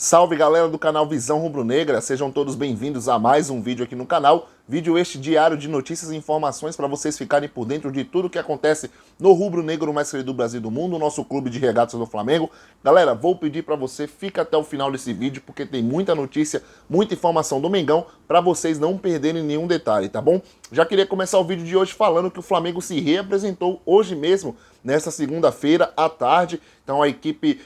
Salve galera do canal Visão Rubro-Negra, sejam todos bem-vindos a mais um vídeo aqui no canal. Vídeo este diário de notícias e informações para vocês ficarem por dentro de tudo que acontece no rubro-negro mais querido do Brasil e do mundo, o nosso clube de regatas do Flamengo. Galera, vou pedir para você, fica até o final desse vídeo, porque tem muita notícia, muita informação do Mengão, para vocês não perderem nenhum detalhe, tá bom? Já queria começar o vídeo de hoje falando que o Flamengo se reapresentou hoje mesmo, nesta segunda-feira à tarde. Então a equipe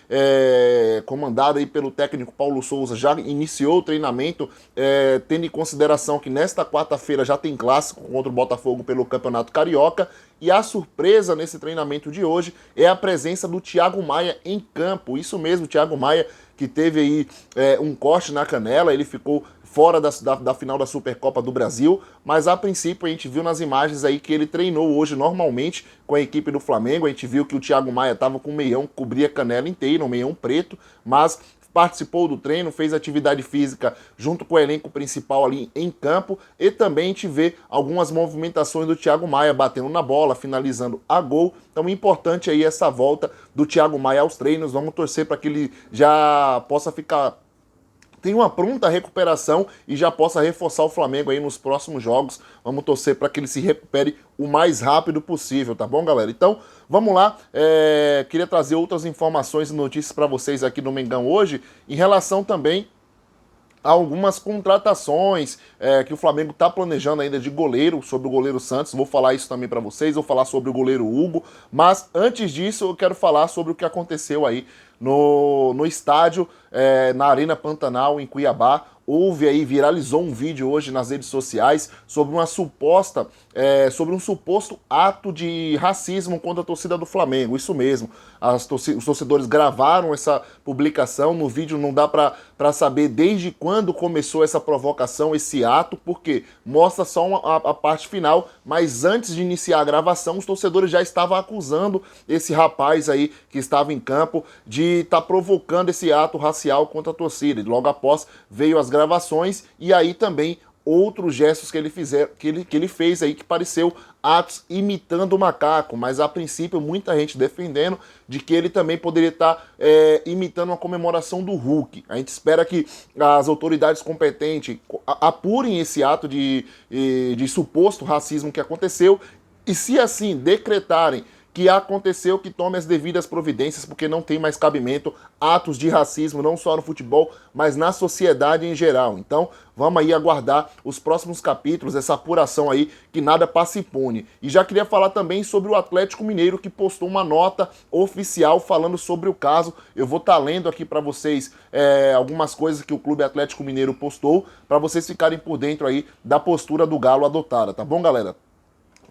comandada aí pelo técnico Paulo Souza já iniciou o treinamento, tendo em consideração que nesta quarta-feira já tem clássico contra o Botafogo pelo Campeonato Carioca. E a surpresa nesse treinamento de hoje é a presença do Thiago Maia em campo. Isso mesmo, Thiago Maia, que teve aí um corte na canela, ele ficou fora da final da Supercopa do Brasil, mas a princípio a gente viu nas imagens aí que ele treinou hoje normalmente com a equipe do Flamengo. A gente viu que o Thiago Maia estava com um meião que cobria a canela inteira, um meião preto, mas participou do treino, fez atividade física junto com o elenco principal ali em campo, e também a gente vê algumas movimentações do Thiago Maia batendo na bola, finalizando a gol. Então importante aí essa volta do Thiago Maia aos treinos. Vamos torcer para que ele já possa tenha uma pronta recuperação e já possa reforçar o Flamengo aí nos próximos jogos. Vamos torcer para que ele se recupere o mais rápido possível, tá bom, galera? Então, vamos lá. Queria trazer outras informações e notícias para vocês aqui no Mengão hoje, em relação também a algumas contratações que o Flamengo está planejando ainda de goleiro, sobre o goleiro Santos. Vou falar isso também para vocês, vou falar sobre o goleiro Hugo, mas antes disso eu quero falar sobre o que aconteceu aí no estádio, na Arena Pantanal, em Cuiabá. Viralizou um vídeo hoje nas redes sociais sobre sobre um suposto ato de racismo contra a torcida do Flamengo. Isso mesmo, os torcedores gravaram essa publicação. No vídeo não dá para saber desde quando começou essa provocação, esse ato, porque mostra só a parte final, mas antes de iniciar a gravação, os torcedores já estavam acusando esse rapaz aí que estava em campo de estar provocando esse ato racial contra a torcida. E logo após veio as gravações e aí também outros gestos que ele fez aí que pareceu atos imitando o macaco, mas a princípio muita gente defendendo de que ele também poderia estar imitando uma comemoração do Hulk. A gente espera que as autoridades competentes apurem esse ato de suposto racismo que aconteceu, e se assim decretarem que aconteceu, que tome as devidas providências, porque não tem mais cabimento atos de racismo, não só no futebol, mas na sociedade em geral. Então, vamos aí aguardar os próximos capítulos, essa apuração aí, que nada passa impune. E já queria falar também sobre o Atlético Mineiro, que postou uma nota oficial falando sobre o caso. Eu vou estar lendo aqui para vocês algumas coisas que o Clube Atlético Mineiro postou, para vocês ficarem por dentro aí da postura do Galo adotada, tá bom, galera?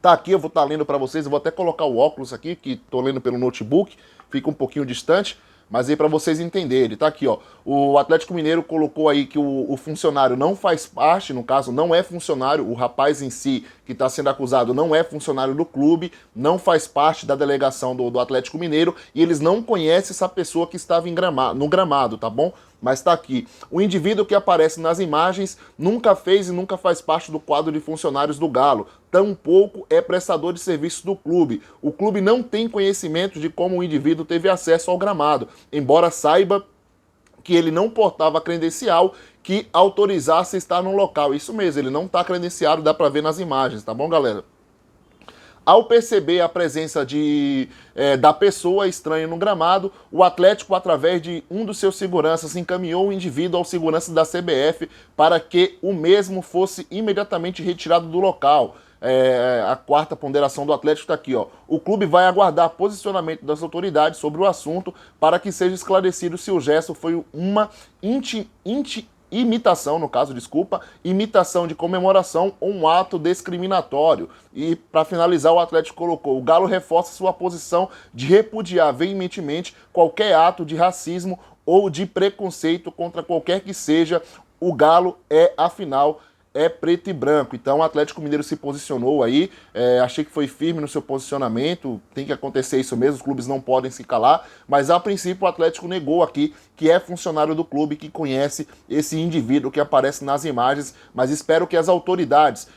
Tá aqui, eu vou estar lendo para vocês, eu vou até colocar o óculos aqui, que tô lendo pelo notebook, fica um pouquinho distante, mas aí para vocês entenderem, tá aqui, ó. O Atlético Mineiro colocou aí que o funcionário não faz parte, no caso, não é funcionário, o rapaz em si que está sendo acusado não é funcionário do clube, não faz parte da delegação do Atlético Mineiro, e eles não conhecem essa pessoa que estava no gramado, tá bom? Mas tá aqui. O indivíduo que aparece nas imagens nunca fez e nunca faz parte do quadro de funcionários do Galo. Tampouco é prestador de serviço do clube. O clube não tem conhecimento de como o indivíduo teve acesso ao gramado, embora saiba que ele não portava credencial que autorizasse estar no local. Isso mesmo, ele não está credenciado, dá para ver nas imagens, tá bom, galera? Ao perceber a presença da pessoa estranha no gramado, o Atlético, através de um dos seus seguranças, encaminhou o indivíduo ao segurança da CBF para que o mesmo fosse imediatamente retirado do local. A quarta ponderação do Atlético está aqui, ó. O clube vai aguardar posicionamento das autoridades sobre o assunto para que seja esclarecido se o gesto foi uma imitação, no caso, imitação de comemoração ou um ato discriminatório. E para finalizar, o Atlético colocou: o Galo reforça sua posição de repudiar veementemente qualquer ato de racismo ou de preconceito contra qualquer que seja. O Galo é, afinal, é preto e branco. Então o Atlético Mineiro se posicionou aí, achei que foi firme no seu posicionamento, tem que acontecer isso mesmo, os clubes não podem se calar, mas a princípio o Atlético negou aqui que é funcionário do clube, que conhece esse indivíduo que aparece nas imagens, mas espero que as autoridades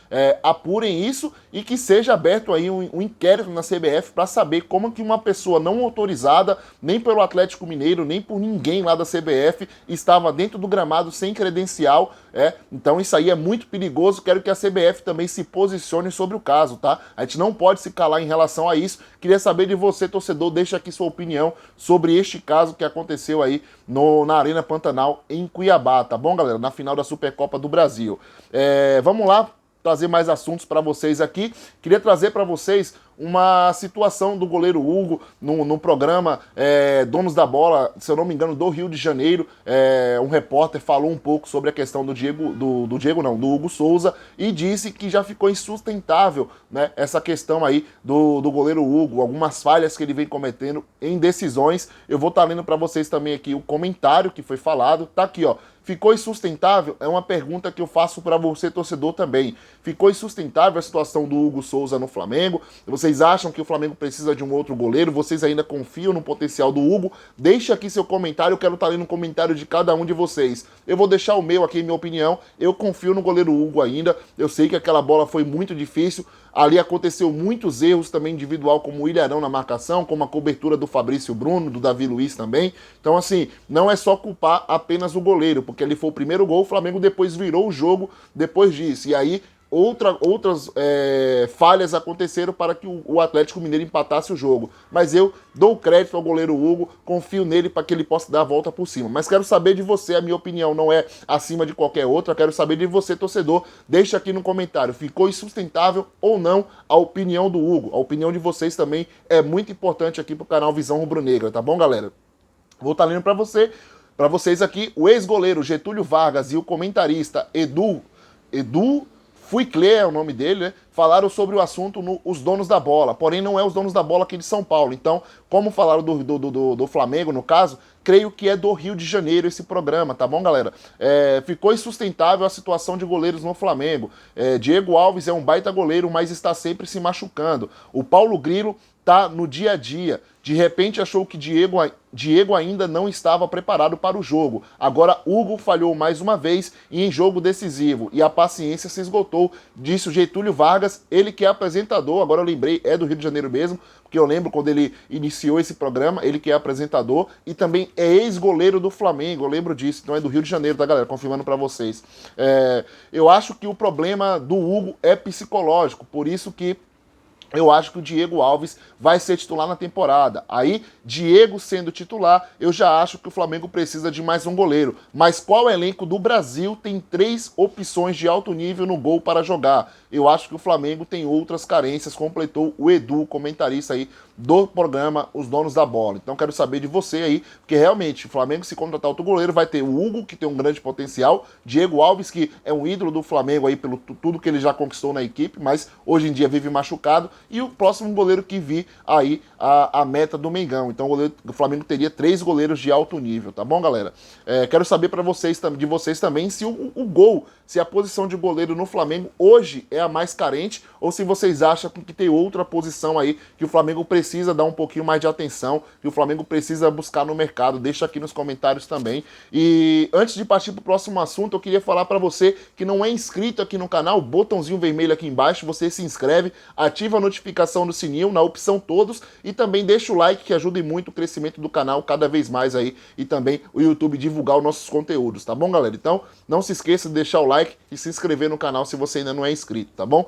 apurem isso e que seja aberto aí um inquérito na CBF para saber como que uma pessoa não autorizada, nem pelo Atlético Mineiro, nem por ninguém lá da CBF, estava dentro do gramado sem credencial. Então isso aí é muito perigoso, quero que a CBF também se posicione sobre o caso, tá? A gente não pode se calar em relação a isso. Queria saber de você, torcedor, deixa aqui sua opinião sobre este caso que aconteceu aí na Arena Pantanal, em Cuiabá, tá bom, galera? Na final da Supercopa do Brasil. Vamos lá trazer mais assuntos para vocês aqui. Queria trazer para vocês uma situação do goleiro Hugo no programa Donos da Bola, se eu não me engano, do Rio de Janeiro. Um repórter falou um pouco sobre a questão do Hugo Souza e disse que já ficou insustentável, né, essa questão aí do goleiro Hugo, algumas falhas que ele vem cometendo em decisões. Eu vou estar lendo para vocês também aqui o comentário que foi falado. Tá aqui, ó. Ficou insustentável? É uma pergunta que eu faço para você, torcedor, também. Ficou insustentável a situação do Hugo Souza no Flamengo? Vocês acham que o Flamengo precisa de um outro goleiro? Vocês ainda confiam no potencial do Hugo? Deixa aqui seu comentário, eu quero estar lendo o comentário de cada um de vocês. Eu vou deixar o meu aqui, minha opinião. Eu confio no goleiro Hugo ainda. Eu sei que aquela bola foi muito difícil. Ali aconteceu muitos erros também individual, como o Ilharão na marcação, como a cobertura do Fabrício Bruno, do Davi Luiz também. Então, assim, não é só culpar apenas o goleiro, porque ele foi o primeiro gol, o Flamengo depois virou o jogo depois disso. E aí outras falhas aconteceram para que o Atlético Mineiro empatasse o jogo. Mas eu dou crédito ao goleiro Hugo, confio nele para que ele possa dar a volta por cima. Mas quero saber de você, a minha opinião não é acima de qualquer outra, quero saber de você, torcedor. Deixa aqui no comentário, ficou insustentável ou não a opinião do Hugo? A opinião de vocês também é muito importante aqui para o canal Visão Rubro-Negra, tá bom, galera? Vou estar lendo para vocês aqui o ex-goleiro Getúlio Vargas e o comentarista Edu Fuiclé é o nome dele, né? Falaram sobre o assunto Os Donos da Bola, porém não é Os Donos da Bola aqui de São Paulo. Então, como falaram do Flamengo, no caso, creio que é do Rio de Janeiro esse programa, tá bom, galera? Ficou insustentável a situação de goleiros no Flamengo. Diego Alves é um baita goleiro, mas está sempre se machucando. O Paulo Grilo tá no dia a dia. De repente achou que Diego ainda não estava preparado para o jogo. Agora Hugo falhou mais uma vez e em jogo decisivo. E a paciência se esgotou, disse o Getúlio Vargas, ele que é apresentador, agora eu lembrei, é do Rio de Janeiro mesmo, porque eu lembro quando ele iniciou esse programa, ele que é apresentador e também é ex-goleiro do Flamengo, eu lembro disso, então é do Rio de Janeiro, tá, galera? Confirmando para vocês. Eu acho que o problema do Hugo é psicológico, por isso que eu acho que o Diego Alves vai ser titular na temporada. Aí, Diego sendo titular, eu já acho que o Flamengo precisa de mais um goleiro. Mas qual elenco do Brasil tem 3 opções de alto nível no gol para jogar? Eu acho que o Flamengo tem outras carências, completou o Edu, comentarista aí do programa Os Donos da Bola. Então quero saber de você aí, porque realmente o Flamengo, se contratar outro goleiro, vai ter o Hugo, que tem um grande potencial, Diego Alves, que é um ídolo do Flamengo aí pelo tudo que ele já conquistou na equipe, mas hoje em dia vive machucado, e o próximo goleiro que vir aí a meta do Mengão. Então o Flamengo teria 3 goleiros de alto nível, tá bom, galera? Quero saber de vocês também se o gol, se a posição de goleiro no Flamengo hoje é a mais carente, ou se vocês acham que tem outra posição aí que o Flamengo precisa dar um pouquinho mais de atenção, que o Flamengo precisa buscar no mercado. Deixa aqui nos comentários também. E antes de partir para o próximo assunto, eu queria falar para você que não é inscrito aqui no canal, botãozinho vermelho aqui embaixo, você se inscreve, ativa a notificação do sininho na opção todos e também deixa o like, que ajuda muito o crescimento do canal cada vez mais aí, e também o YouTube divulgar os nossos conteúdos, tá bom, galera? Então não se esqueça de deixar o like e se inscrever no canal se você ainda não é inscrito, tá bom?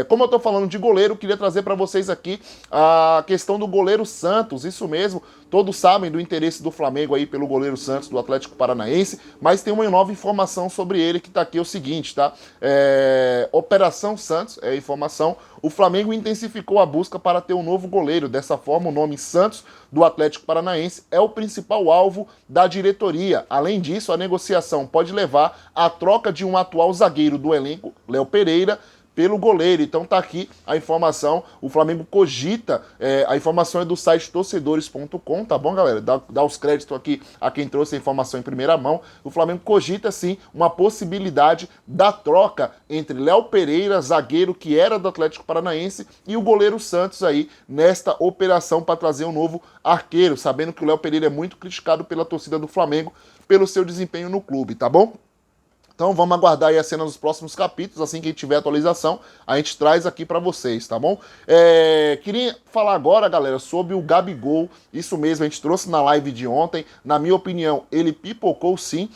Como eu tô falando de goleiro, eu queria trazer para vocês aqui a questão do goleiro Santos, isso mesmo, todos sabem do interesse do Flamengo aí pelo goleiro Santos do Atlético Paranaense, mas tem uma nova informação sobre ele que tá aqui, é o seguinte, tá? Operação Santos, é a informação, o Flamengo intensificou a busca para ter um novo goleiro, dessa forma o nome Santos do Atlético Paranaense é o principal alvo da diretoria. Além disso, a negociação pode levar à troca de um atual zagueiro do elenco, Léo Pereira, pelo goleiro. Então tá aqui a informação, o Flamengo cogita, a informação é do site torcedores.com, tá bom, galera? Dá os créditos aqui a quem trouxe a informação em primeira mão. O Flamengo cogita, sim, uma possibilidade da troca entre Léo Pereira, zagueiro que era do Atlético Paranaense, e o goleiro Santos aí, nesta operação para trazer um novo arqueiro, sabendo que o Léo Pereira é muito criticado pela torcida do Flamengo pelo seu desempenho no clube, tá bom? Então vamos aguardar aí a cena dos próximos capítulos, assim que a gente tiver atualização, a gente traz aqui pra vocês, tá bom? Queria falar agora, galera, sobre o Gabigol, isso mesmo, a gente trouxe na live de ontem, na minha opinião, ele pipocou sim,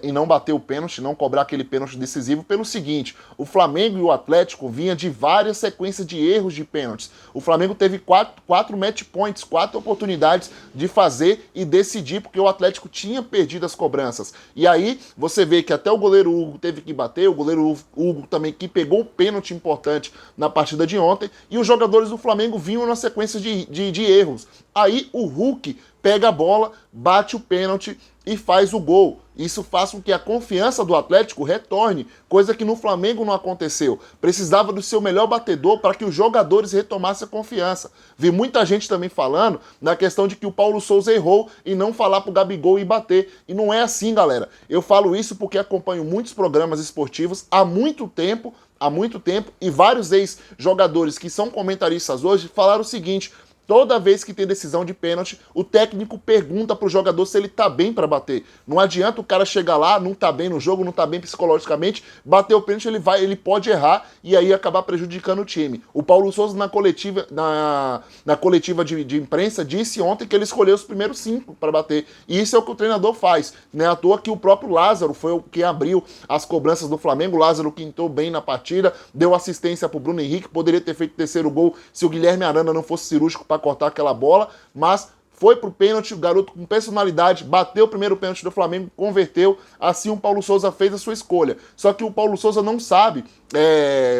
e não bateu o pênalti, não cobrar aquele pênalti decisivo, pelo seguinte, o Flamengo e o Atlético vinha de várias sequências de erros de pênaltis, o Flamengo teve quatro match points, 4 oportunidades de fazer e decidir, porque o Atlético tinha perdido as cobranças, e aí você vê que até o goleiro Hugo teve que bater, o goleiro Hugo também que pegou o pênalti importante na partida de ontem, e os jogadores do Flamengo vinham na sequência de erros. Aí o Hulk pega a bola, bate o pênalti e faz o gol. Isso faz com que a confiança do Atlético retorne, coisa que no Flamengo não aconteceu. Precisava do seu melhor batedor para que os jogadores retomassem a confiança. Vi muita gente também falando na questão de que o Paulo Souza errou e não falar pro Gabigol e bater. E não é assim, galera. Eu falo isso porque acompanho muitos programas esportivos há muito tempo, e vários ex-jogadores que são comentaristas hoje falaram o seguinte: toda vez que tem decisão de pênalti, o técnico pergunta pro jogador se ele tá bem para bater. Não adianta o cara chegar lá, não tá bem no jogo, não tá bem psicologicamente, bater o pênalti, ele pode errar e aí acabar prejudicando o time. O Paulo Souza na coletiva de imprensa disse ontem que ele escolheu os primeiros 5 para bater. E isso é o que o treinador faz. Não é à toa que o próprio Lázaro foi o que abriu as cobranças do Flamengo. O Lázaro quintou bem na partida, deu assistência pro Bruno Henrique, poderia ter feito o terceiro gol se o Guilherme Arana não fosse cirúrgico para cortar aquela bola, mas foi pro pênalti, o garoto com personalidade, bateu o primeiro pênalti do Flamengo, converteu, assim o Paulo Souza fez a sua escolha. Só que o Paulo Souza não sabe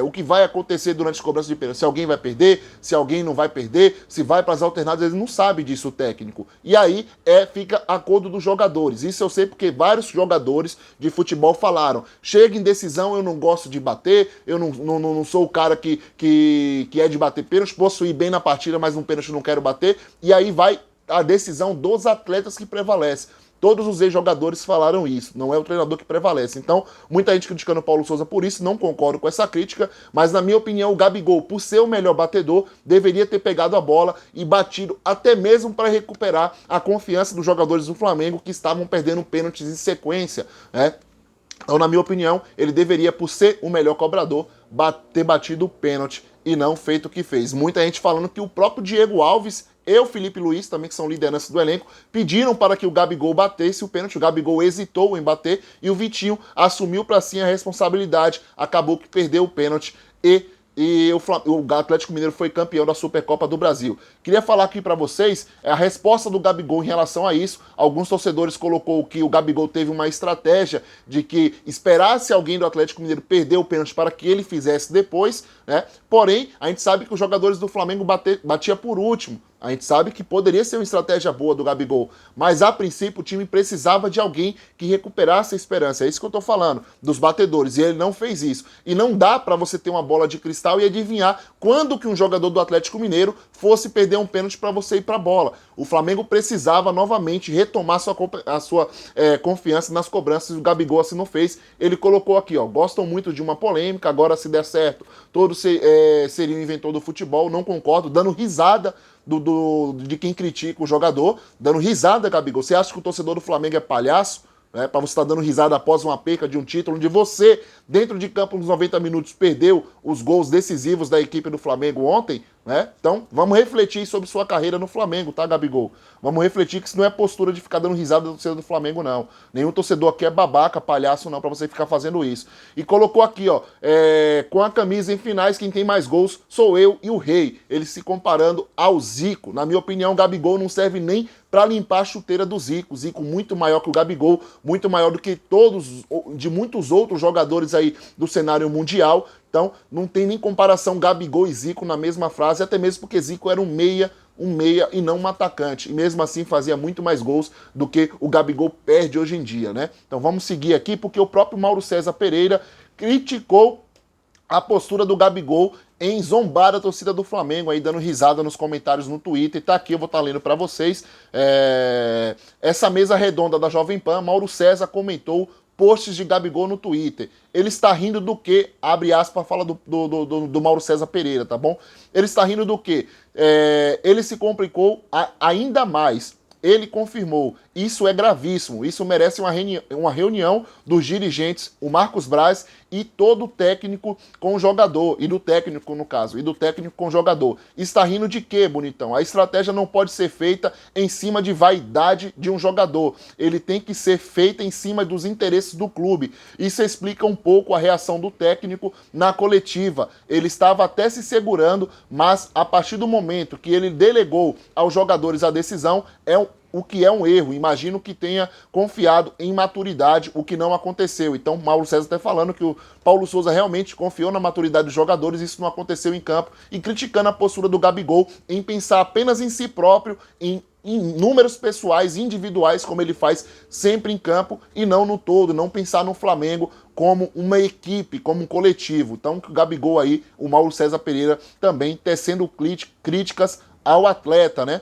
o que vai acontecer durante as cobranças de pênalti, se alguém vai perder, se alguém não vai perder, se vai para as alternadas, ele não sabe disso, o técnico. E aí fica a acordo dos jogadores. Isso eu sei porque vários jogadores de futebol falaram: chega em decisão, eu não gosto de bater, eu não sou o cara que é de bater pênalti, posso ir bem na partida, mas no pênalti não quero bater, e aí vai a decisão dos atletas que prevalece. Todos os ex-jogadores falaram isso, não é o treinador que prevalece. Então, muita gente criticando o Paulo Souza por isso, não concordo com essa crítica, mas na minha opinião o Gabigol, por ser o melhor batedor, deveria ter pegado a bola e batido até mesmo para recuperar a confiança dos jogadores do Flamengo que estavam perdendo pênaltis em sequência, né? Então, na minha opinião, ele deveria, por ser o melhor cobrador, ter batido o pênalti e não feito o que fez. Muita gente falando que o próprio Diego Alves e o Felipe Luiz, também que são lideranças do elenco, pediram para que o Gabigol batesse o pênalti. O Gabigol hesitou em bater e o Vitinho assumiu para si a responsabilidade. Acabou que perdeu o pênalti e o Atlético Mineiro foi campeão da Supercopa do Brasil. Queria falar aqui para vocês a resposta do Gabigol em relação a isso. Alguns torcedores colocou que o Gabigol teve uma estratégia de que esperasse alguém do Atlético Mineiro perder o pênalti para que ele fizesse depois, né? Porém, a gente sabe que os jogadores do Flamengo batia por último. A gente sabe que poderia ser uma estratégia boa do Gabigol, mas a princípio o time precisava de alguém que recuperasse a esperança. É isso que eu tô falando, dos batedores, e ele não fez isso. E não dá para você ter uma bola de cristal e adivinhar quando que um jogador do Atlético Mineiro fosse perder um pênalti para você ir para a bola. O Flamengo precisava novamente retomar a sua confiança nas cobranças, e o Gabigol assim não fez. Ele colocou aqui, ó: gostam muito de uma polêmica, agora se der certo, todos seriam inventor do futebol, não concordo, dando risada de quem critica o jogador, dando risada, Gabigol. Você acha que o torcedor do Flamengo é palhaço? Para você estar dando risada após uma perca de um título, onde você, dentro de campo, nos 90 minutos, perdeu os gols decisivos da equipe do Flamengo ontem, né? Então, vamos refletir sobre sua carreira no Flamengo, tá, Gabigol? Vamos refletir que isso não é postura de ficar dando risada do torcedor do Flamengo, não. Nenhum torcedor aqui é babaca, palhaço, não, para você ficar fazendo isso. E colocou aqui, ó: com a camisa em finais, quem tem mais gols sou eu e o Rei. Ele se comparando ao Zico. Na minha opinião, o Gabigol não serve nem para limpar a chuteira do Zico. Zico muito maior que o Gabigol, muito maior do que de muitos outros jogadores aí do cenário mundial. Então, não tem nem comparação Gabigol e Zico na mesma frase, até mesmo porque Zico era um meia e não um atacante. E mesmo assim fazia muito mais gols do que o Gabigol perde hoje em dia, né? Então vamos seguir aqui, porque o próprio Mauro César Pereira criticou a postura do Gabigol em zombar da torcida do Flamengo, aí dando risada nos comentários no Twitter. Tá aqui, eu vou estar lendo para vocês. Essa mesa redonda da Jovem Pan, Mauro César comentou posts de Gabigol no Twitter. Ele está rindo do quê? Abre aspas, fala do Mauro César Pereira, tá bom? Ele está rindo do quê? Ele se complicou ainda mais. Ele confirmou, isso é gravíssimo, isso merece uma reunião dos dirigentes, o Marcos Braz e todo o técnico com o jogador, e do técnico no caso, e do técnico com o jogador. Está rindo de quê, bonitão? A estratégia não pode ser feita em cima de vaidade de um jogador, ele tem que ser feita em cima dos interesses do clube. Isso explica um pouco a reação do técnico na coletiva. Ele estava até se segurando, mas a partir do momento que ele delegou aos jogadores a decisão, o que é um erro. Imagino que tenha confiado em maturidade, o que não aconteceu. Então, Mauro César está falando que o Paulo Souza realmente confiou na maturidade dos jogadores, isso não aconteceu em campo, e criticando a postura do Gabigol em pensar apenas em si próprio, em números pessoais, individuais, como ele faz sempre em campo, e não no todo, não pensar no Flamengo como uma equipe, como um coletivo. Então, o Gabigol aí, o Mauro César Pereira também tecendo críticas ao atleta, né?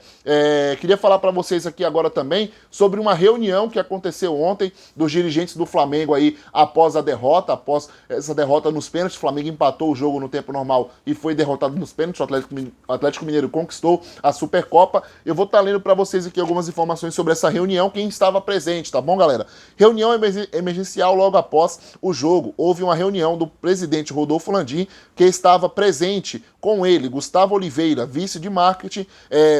Queria falar para vocês aqui agora também sobre uma reunião que aconteceu ontem dos dirigentes do Flamengo aí após essa derrota nos pênaltis. O Flamengo empatou o jogo no tempo normal e foi derrotado nos pênaltis. O Atlético Mineiro conquistou a Supercopa. Eu vou estar lendo para vocês aqui algumas informações sobre essa reunião, quem estava presente, tá bom, galera? Reunião emergencial logo após o jogo. Houve uma reunião do presidente Rodolfo Landim, que estava presente com ele, Gustavo Oliveira, vice de marketing,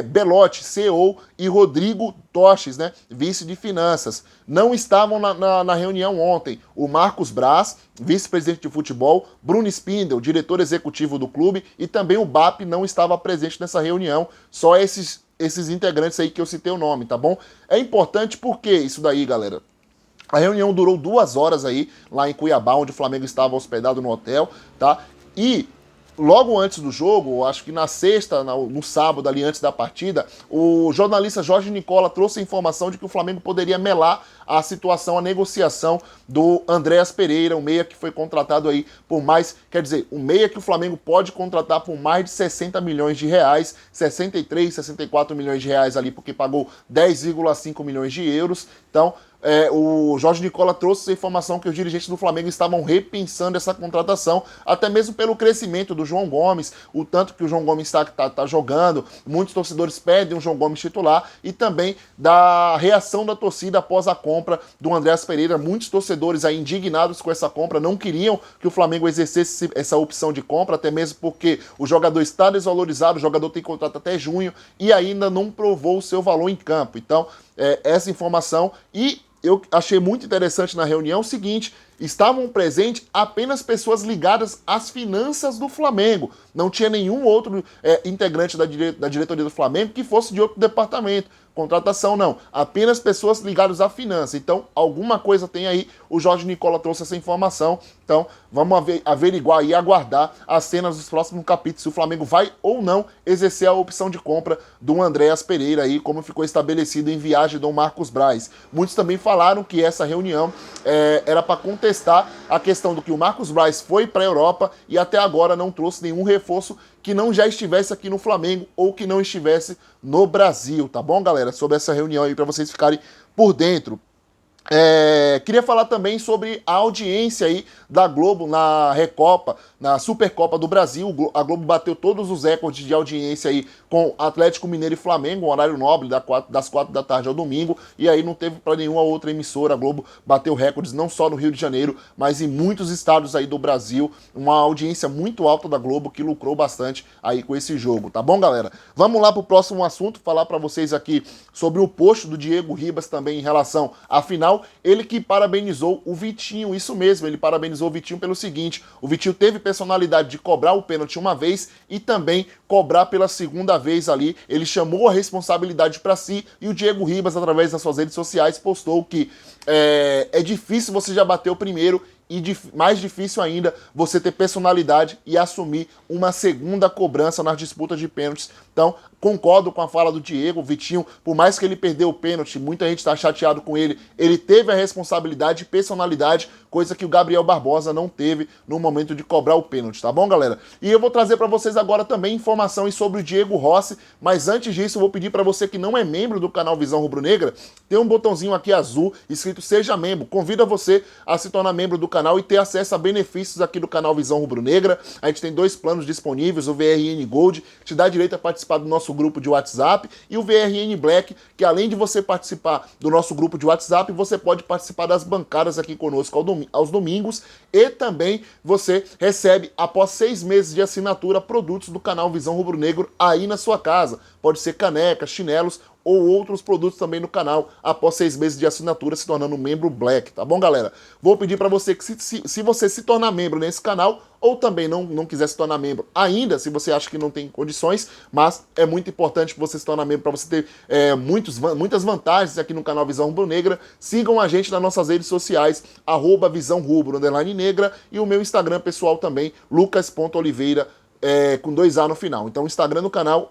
Belotti, CEO, e Rodrigo Toches, né, vice de finanças. Não estavam na reunião ontem o Marcos Braz, vice-presidente de futebol, Bruno Spindel, diretor executivo do clube, e também o BAP não estava presente nessa reunião, só esses integrantes aí que eu citei o nome, tá bom? É importante porque isso daí, galera. A reunião durou 2 horas aí, lá em Cuiabá, onde o Flamengo estava hospedado no hotel, tá? E logo antes do jogo, acho que na sexta, no sábado, ali antes da partida, o jornalista Jorge Nicola trouxe a informação de que o Flamengo poderia melar a situação, a negociação do Andréas Pereira, o meia que foi contratado aí por mais, quer dizer, o meia que o Flamengo pode contratar por mais de 60 milhões de reais, 63, 64 milhões de reais ali, porque pagou 10,5 milhões de euros. Então, o Jorge Nicola trouxe essa informação que os dirigentes do Flamengo estavam repensando essa contratação, até mesmo pelo crescimento do João Gomes, o tanto que o João Gomes está jogando, muitos torcedores pedem o João Gomes titular, e também da reação da torcida após a compra do Andréas Pereira. Muitos torcedores aí indignados com essa compra, não queriam que o Flamengo exercesse essa opção de compra, até mesmo porque o jogador está desvalorizado, o jogador tem contrato até junho e ainda não provou o seu valor em campo. Então, essa informação. E eu achei muito interessante na reunião o seguinte: estavam presentes apenas pessoas ligadas às finanças do Flamengo. Não tinha nenhum outro integrante da diretoria do Flamengo que fosse de outro departamento. Contratação não, apenas pessoas ligadas à finança. Então, alguma coisa tem aí, o Jorge Nicola trouxe essa informação. Então, vamos averiguar e aguardar as cenas dos próximos capítulos, se o Flamengo vai ou não exercer a opção de compra do Andréas Pereira aí, como ficou estabelecido em viagem do Marcos Braz. Muitos também falaram que essa reunião era para contestar a questão do que o Marcos Braz foi para a Europa e até agora não trouxe nenhum reforço que não já estivesse aqui no Flamengo ou que não estivesse no Brasil, tá bom, galera? Sobre essa reunião aí, para vocês ficarem por dentro. Queria falar também sobre a audiência aí da Globo na Recopa, na Supercopa do Brasil. A Globo bateu todos os recordes de audiência aí com Atlético Mineiro e Flamengo, um horário nobre das 4 da tarde ao domingo, e aí não teve para nenhuma outra emissora. A Globo bateu recordes não só no Rio de Janeiro, mas em muitos estados aí do Brasil. Uma audiência muito alta da Globo que lucrou bastante aí com esse jogo, tá bom, galera? Vamos lá pro próximo assunto, falar para vocês aqui sobre o post do Diego Ribas também em relação à final. Ele que parabenizou o Vitinho, isso mesmo, ele parabenizou o Vitinho pelo seguinte: o Vitinho teve personalidade de cobrar o pênalti uma vez e também cobrar pela segunda vez ali. Ele chamou a responsabilidade para si, e o Diego Ribas, através das suas redes sociais, postou que é difícil você já bater o primeiro, e mais difícil ainda você ter personalidade e assumir uma segunda cobrança nas disputas de pênaltis Então, concordo com a fala do Diego. O Vitinho, por mais que ele perdeu o pênalti, muita gente está chateado com ele, ele teve a responsabilidade e personalidade, coisa que o Gabriel Barbosa não teve no momento de cobrar o pênalti, tá bom, galera? E eu vou trazer para vocês agora também informações sobre o Diego Rossi, mas antes disso eu vou pedir para você que não é membro do canal Visão Rubro-Negra, tem um botãozinho aqui azul escrito Seja Membro. Convido você a se tornar membro do canal e ter acesso a benefícios aqui do canal Visão Rubro-Negra. A gente tem 2 planos disponíveis, o VRN Gold, que te dá direito a participar do nosso grupo de WhatsApp, e o VRN Black, que além de você participar do nosso grupo de WhatsApp, você pode participar das bancadas aqui conosco aos domingos, e também você recebe, após 6 meses de assinatura, produtos do canal Visão Rubro-Negro aí na sua casa. Pode ser canecas, chinelos ou outros produtos também no canal, após 6 meses de assinatura, se tornando membro Black, tá bom, galera? Vou pedir para você que se você se tornar membro nesse canal, ou também não quiser se tornar membro ainda, se você acha que não tem condições, mas é muito importante você se tornar membro para você ter muitas vantagens aqui no canal Visão Rubro-Negra. Sigam a gente nas nossas redes sociais, @visãorubro_negra, e o meu Instagram pessoal também, lucas.oliveira, com 2A no final. Então, o Instagram do canal,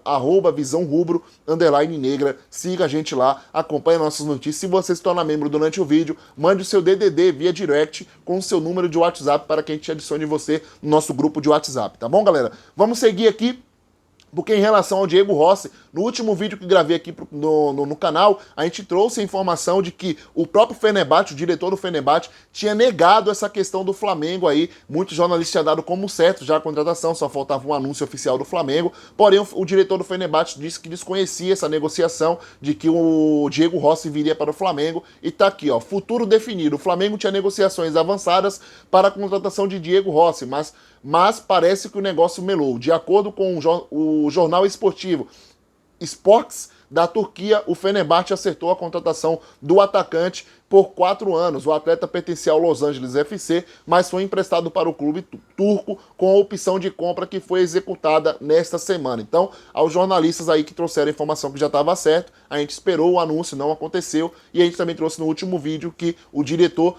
@visãorubro_negra. Siga a gente lá, acompanhe nossas notícias. Se você se tornar membro durante o vídeo, mande o seu DDD via direct com o seu número de WhatsApp para que a gente adicione você no nosso grupo de WhatsApp, tá bom, galera? Vamos seguir aqui, porque em relação ao Diego Rossi, no último vídeo que gravei aqui no canal, a gente trouxe a informação de que o próprio Fenerbahçe, o diretor do Fenerbahçe, tinha negado essa questão do Flamengo aí. Muitos jornalistas tinham dado como certo já a contratação, só faltava um anúncio oficial do Flamengo. Porém, o diretor do Fenerbahçe disse que desconhecia essa negociação de que o Diego Rossi viria para o Flamengo. E tá aqui, ó, futuro definido. O Flamengo tinha negociações avançadas para a contratação de Diego Rossi, mas parece que o negócio melou. De acordo com o jornal esportivo Sports da Turquia, o Fenerbahçe acertou a contratação do atacante por 4 anos. O atleta pertencia ao Los Angeles FC, mas foi emprestado para o clube turco com a opção de compra que foi executada nesta semana. Então, aos jornalistas aí que trouxeram a informação que já estava certo, a gente esperou o anúncio, não aconteceu, e a gente também trouxe no último vídeo que o diretor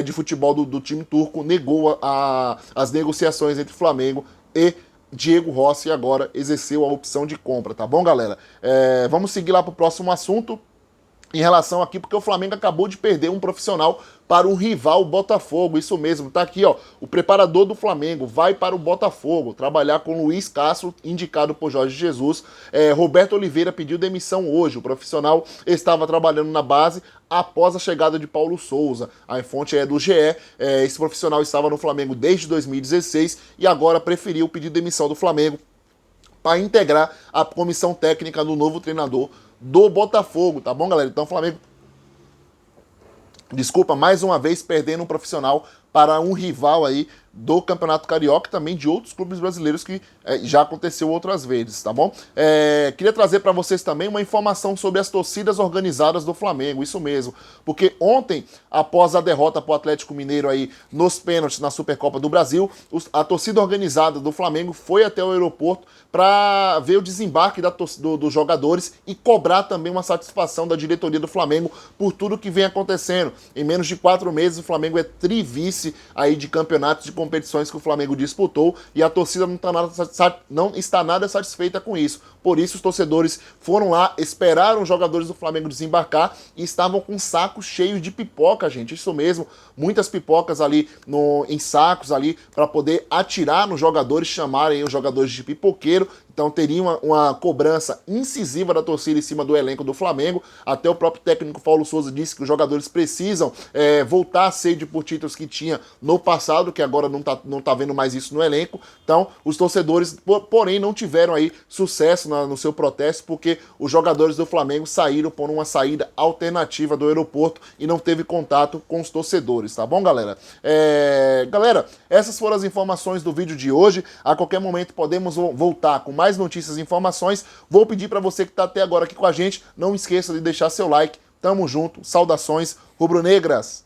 de futebol do time turco negou as negociações entre Flamengo e Diego Rossi, agora exerceu a opção de compra, tá bom, galera? Vamos seguir lá para o próximo assunto em relação aqui, porque o Flamengo acabou de perder um profissional para um rival, Botafogo. Isso mesmo, tá aqui, ó, o preparador do Flamengo vai para o Botafogo trabalhar com Luiz Castro, indicado por Jorge Jesus. Roberto Oliveira pediu demissão hoje. O profissional estava trabalhando na base após a chegada de Paulo Souza. A fonte é do GE. Esse profissional estava no Flamengo desde 2016 e agora preferiu pedir demissão do Flamengo para integrar a comissão técnica do novo treinador do Botafogo, tá bom, galera? Então o Flamengo, mais uma vez perdendo um profissional para um rival aí do Campeonato Carioca e também de outros clubes brasileiros, que já aconteceu outras vezes, tá bom? Queria trazer para vocês também uma informação sobre as torcidas organizadas do Flamengo, isso mesmo, porque ontem, após a derrota para o Atlético Mineiro aí nos pênaltis na Supercopa do Brasil, a torcida organizada do Flamengo foi até o aeroporto para ver o desembarque dos jogadores e cobrar também uma satisfação da diretoria do Flamengo por tudo que vem acontecendo. Em menos de 4 meses, o Flamengo é trivice aí de campeonatos, de competições que o Flamengo disputou, e a torcida não está nada satisfeita com isso. Por isso, os torcedores foram lá, esperaram os jogadores do Flamengo desembarcar e estavam com sacos cheios de pipoca, gente. Isso mesmo, muitas pipocas ali em sacos ali para poder atirar nos jogadores, chamarem os jogadores de pipoqueiro. Então teria uma cobrança incisiva da torcida em cima do elenco do Flamengo. Até o próprio técnico Paulo Souza disse que os jogadores precisam voltar a sede por títulos que tinha no passado, que agora não tá vendo mais isso no elenco. Então os torcedores, porém, não tiveram aí sucesso no seu protesto, porque os jogadores do Flamengo saíram por uma saída alternativa do aeroporto e não teve contato com os torcedores, tá bom, galera? Galera, essas foram as informações do vídeo de hoje. A qualquer momento podemos voltar com mais notícias e informações. Vou pedir para você que está até agora aqui com a gente, não esqueça de deixar seu like. Tamo junto, saudações rubro-negras!